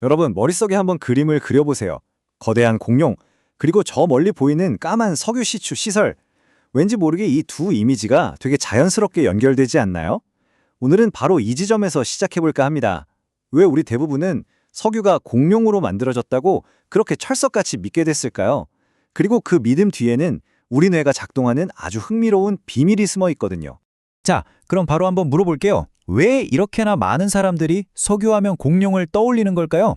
여러분, 머릿속에 한번 그림을 그려보세요. 거대한 공룡, 그리고 저 멀리 보이는 까만 석유 시추 시설. 왠지 모르게 이 두 이미지가 되게 자연스럽게 연결되지 않나요? 오늘은 바로 이 지점에서 시작해볼까 합니다. 왜 우리 대부분은 석유가 공룡으로 만들어졌다고 그렇게 철석같이 믿게 됐을까요? 그리고 그 믿음 뒤에는 우리 뇌가 작동하는 아주 흥미로운 비밀이 숨어 있거든요. 자, 그럼 바로 한번 물어볼게요. 왜 이렇게나 많은 사람들이 석유하면 공룡을 떠올리는 걸까요?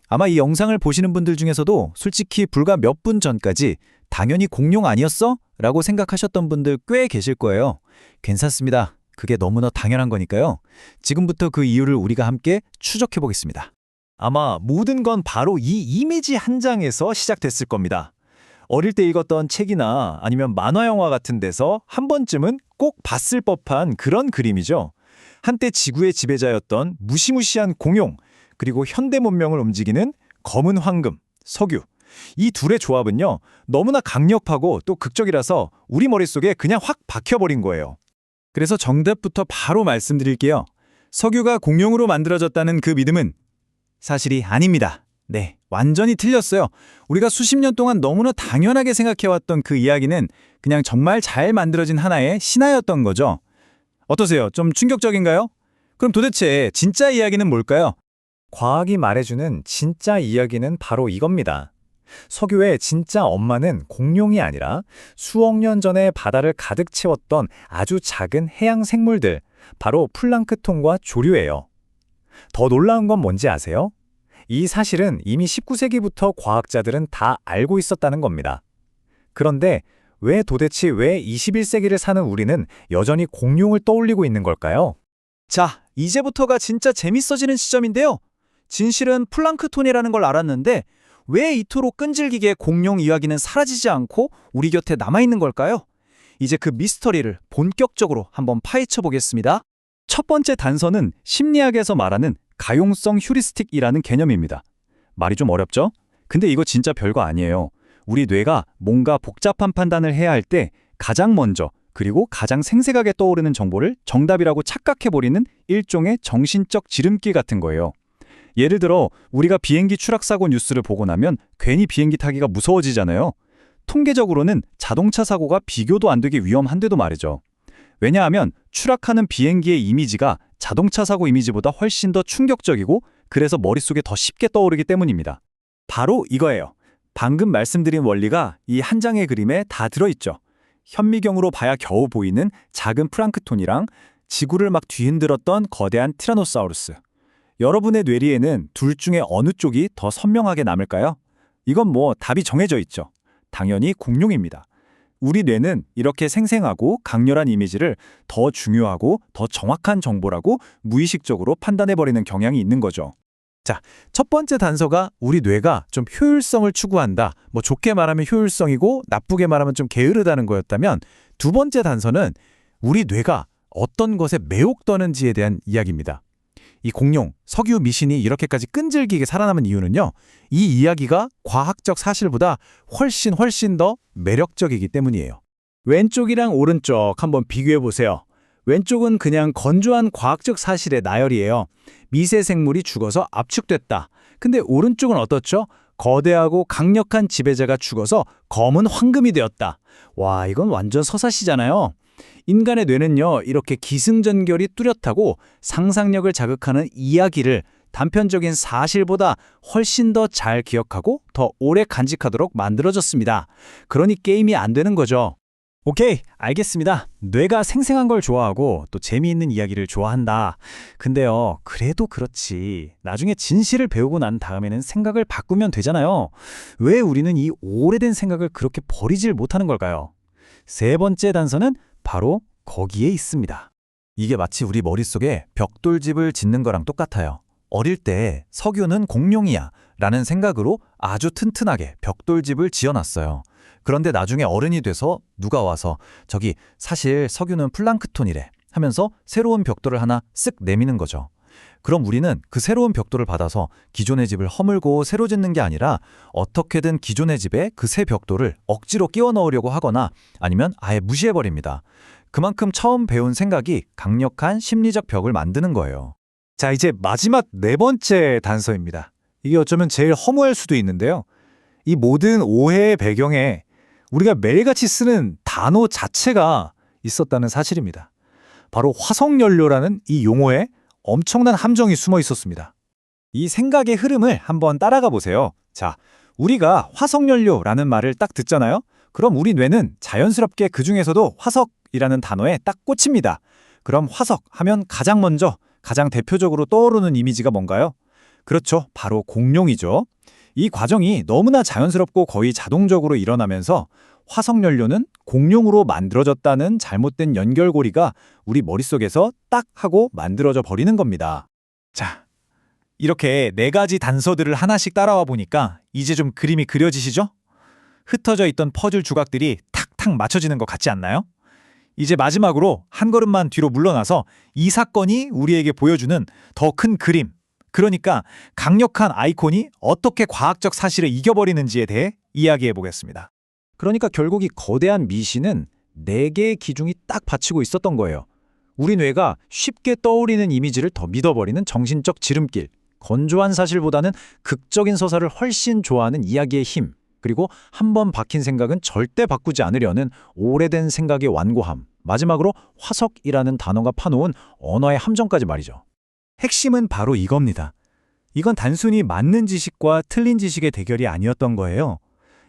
아마 이 영상을 보시는 분들 중에서도 솔직히 불과 몇 분 전까지 당연히 공룡 아니었어? 라고 생각하셨던 분들 꽤 계실 거예요. 괜찮습니다. 그게 너무나 당연한 거니까요. 지금부터 그 이유를 우리가 함께 추적해 보겠습니다. 아마 모든 건 바로 이 이미지 한 장에서 시작됐을 겁니다. 어릴 때 읽었던 책이나 아니면 만화 영화 같은 데서 한 번쯤은 꼭 봤을 법한 그런 그림이죠. 한때 지구의 지배자였던 무시무시한 공룡, 그리고 현대 문명을 움직이는 검은 황금, 석유. 이 둘의 조합은요, 너무나 강력하고 또 극적이라서 우리 머릿속에 그냥 확 박혀버린 거예요. 그래서 정답부터 바로 말씀드릴게요. 석유가 공룡으로 만들어졌다는 그 믿음은 사실이 아닙니다. 네, 완전히 틀렸어요. 우리가 수십 년 동안 너무나 당연하게 생각해왔던 그 이야기는 그냥 정말 잘 만들어진 하나의 신화였던 거죠. 어떠세요? 좀 충격적인가요? 그럼 도대체 진짜 이야기는 뭘까요? 과학이 말해주는 진짜 이야기는 바로 이겁니다. 석유의 진짜 엄마는 공룡이 아니라 수억 년 전에 바다를 가득 채웠던 아주 작은 해양 생물들, 바로 플랑크톤과 조류예요. 더 놀라운 건 뭔지 아세요? 이 사실은 이미 19세기부터 과학자들은 다 알고 있었다는 겁니다. 그런데 도대체 왜 21세기를 사는 우리는 여전히 공룡을 떠올리고 있는 걸까요? 자, 이제부터가 진짜 재밌어지는 시점인데요. 진실은 플랑크톤이라는 걸 알았는데 왜 이토록 끈질기게 공룡 이야기는 사라지지 않고 우리 곁에 남아있는 걸까요? 이제 그 미스터리를 본격적으로 한번 파헤쳐 보겠습니다. 첫 번째 단서는 심리학에서 말하는 가용성 휴리스틱이라는 개념입니다. 말이 좀 어렵죠? 근데 이거 진짜 별거 아니에요. 우리 뇌가 뭔가 복잡한 판단을 해야 할 때 가장 먼저 그리고 가장 생생하게 떠오르는 정보를 정답이라고 착각해버리는 일종의 정신적 지름길 같은 거예요. 예를 들어 우리가 비행기 추락사고 뉴스를 보고 나면 괜히 비행기 타기가 무서워지잖아요. 통계적으로는 자동차 사고가 비교도 안 되게 위험한데도 말이죠. 왜냐하면 추락하는 비행기의 이미지가 자동차 사고 이미지보다 훨씬 더 충격적이고 그래서 머릿속에 더 쉽게 떠오르기 때문입니다. 바로 이거예요. 방금 말씀드린 원리가 이 한 장의 그림에 다 들어있죠. 현미경으로 봐야 겨우 보이는 작은 플랑크톤이랑 지구를 막 뒤흔들었던 거대한 티라노사우루스. 여러분의 뇌리에는 둘 중에 어느 쪽이 더 선명하게 남을까요? 이건 뭐 답이 정해져 있죠. 당연히 공룡입니다. 우리 뇌는 이렇게 생생하고 강렬한 이미지를 더 중요하고 더 정확한 정보라고 무의식적으로 판단해버리는 경향이 있는 거죠. 자, 첫 번째 단서가 우리 뇌가 좀 효율성을 추구한다. 뭐 좋게 말하면 효율성이고 나쁘게 말하면 좀 게으르다는 거였다면 두 번째 단서는 우리 뇌가 어떤 것에 매혹떠는지에 대한 이야기입니다. 이 공룡, 석유 미신이 이렇게까지 끈질기게 살아남은 이유는요. 이 이야기가 과학적 사실보다 훨씬 더 매력적이기 때문이에요. 왼쪽이랑 오른쪽 한번 비교해 보세요. 왼쪽은 그냥 건조한 과학적 사실의 나열이에요. 미세 생물이 죽어서 압축됐다. 근데 오른쪽은 어떻죠? 거대하고 강력한 지배자가 죽어서 검은 황금이 되었다. 와, 이건 완전 서사시잖아요. 인간의 뇌는요, 이렇게 기승전결이 뚜렷하고 상상력을 자극하는 이야기를 단편적인 사실보다 훨씬 더 잘 기억하고 더 오래 간직하도록 만들어졌습니다. 그러니 게임이 안 되는 거죠. 오케이, 알겠습니다. 뇌가 생생한 걸 좋아하고 또 재미있는 이야기를 좋아한다. 근데요, 그래도 그렇지. 나중에 진실을 배우고 난 다음에는 생각을 바꾸면 되잖아요. 왜 우리는 이 오래된 생각을 그렇게 버리질 못하는 걸까요? 세 번째 단서는 바로 거기에 있습니다. 이게 마치 우리 머릿속에 벽돌집을 짓는 거랑 똑같아요. 어릴 때 석유는 공룡이야 라는 생각으로 아주 튼튼하게 벽돌집을 지어놨어요. 그런데 나중에 어른이 돼서 누가 와서 저기 사실 석유는 플랑크톤이래 하면서 새로운 벽돌을 하나 쓱 내미는 거죠. 그럼 우리는 그 새로운 벽돌을 받아서 기존의 집을 허물고 새로 짓는 게 아니라 어떻게든 기존의 집에 그 새 벽돌을 억지로 끼워 넣으려고 하거나 아니면 아예 무시해버립니다. 그만큼 처음 배운 생각이 강력한 심리적 벽을 만드는 거예요. 자, 이제 마지막 네 번째 단서입니다. 이게 어쩌면 제일 허무할 수도 있는데요. 이 모든 오해의 배경에 우리가 매일같이 쓰는 단어 자체가 있었다는 사실입니다. 바로 화석연료라는 이 용어에 엄청난 함정이 숨어 있었습니다. 이 생각의 흐름을 한번 따라가 보세요. 자, 우리가 화석연료라는 말을 딱 듣잖아요. 그럼 우리 뇌는 자연스럽게 그 중에서도 화석이라는 단어에 딱 꽂힙니다. 그럼 화석 하면 가장 먼저, 가장 대표적으로 떠오르는 이미지가 뭔가요? 그렇죠. 바로 공룡이죠. 이 과정이 너무나 자연스럽고 거의 자동적으로 일어나면서 화석연료는 공룡으로 만들어졌다는 잘못된 연결고리가 우리 머릿속에서 딱 하고 만들어져 버리는 겁니다. 자, 이렇게 4가지 단서들을 하나씩 따라와 보니까 이제 좀 그림이 그려지시죠? 흩어져 있던 퍼즐 조각들이 탁탁 맞춰지는 것 같지 않나요? 이제 마지막으로 한 걸음만 뒤로 물러나서 이 사건이 우리에게 보여주는 더 큰 그림, 그러니까 강력한 아이콘이 어떻게 과학적 사실을 이겨버리는지에 대해 이야기해 보겠습니다. 그러니까 결국 이 거대한 미신은 4개의 기둥이 딱 받치고 있었던 거예요. 우리 뇌가 쉽게 떠오르는 이미지를 더 믿어버리는 정신적 지름길, 건조한 사실보다는 극적인 서사를 훨씬 좋아하는 이야기의 힘, 그리고 한 번 박힌 생각은 절대 바꾸지 않으려는 오래된 생각의 완고함, 마지막으로 화석이라는 단어가 파놓은 언어의 함정까지 말이죠. 핵심은 바로 이겁니다. 이건 단순히 맞는 지식과 틀린 지식의 대결이 아니었던 거예요.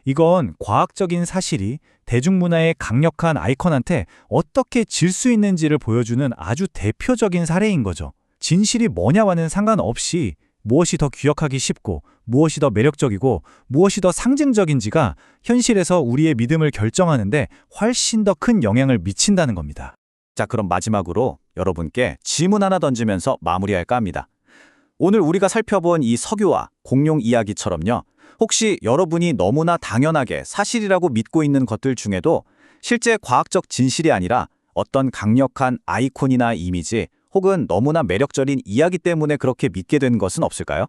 이건 과학적인 사실이 대중문화의 강력한 아이콘한테 어떻게 질 수 있는지를 보여주는 아주 대표적인 사례인 거죠. 진실이 뭐냐와는 상관없이 무엇이 더 기억하기 쉽고 무엇이 더 매력적이고 무엇이 더 상징적인지가 현실에서 우리의 믿음을 결정하는데 훨씬 더 큰 영향을 미친다는 겁니다. 자, 그럼 마지막으로 여러분께 질문 하나 던지면서 마무리할까 합니다. 오늘 우리가 살펴본 이 석유와 공룡 이야기처럼요. 혹시 여러분이 너무나 당연하게 사실이라고 믿고 있는 것들 중에도 실제 과학적 진실이 아니라 어떤 강력한 아이콘이나 이미지 혹은 너무나 매력적인 이야기 때문에 그렇게 믿게 된 것은 없을까요?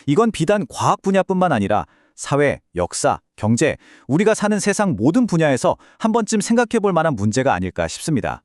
이건 비단 과학 분야뿐만 아니라 사회, 역사, 경제, 우리가 사는 세상 모든 분야에서 한 번쯤 생각해 볼 만한 문제가 아닐까 싶습니다.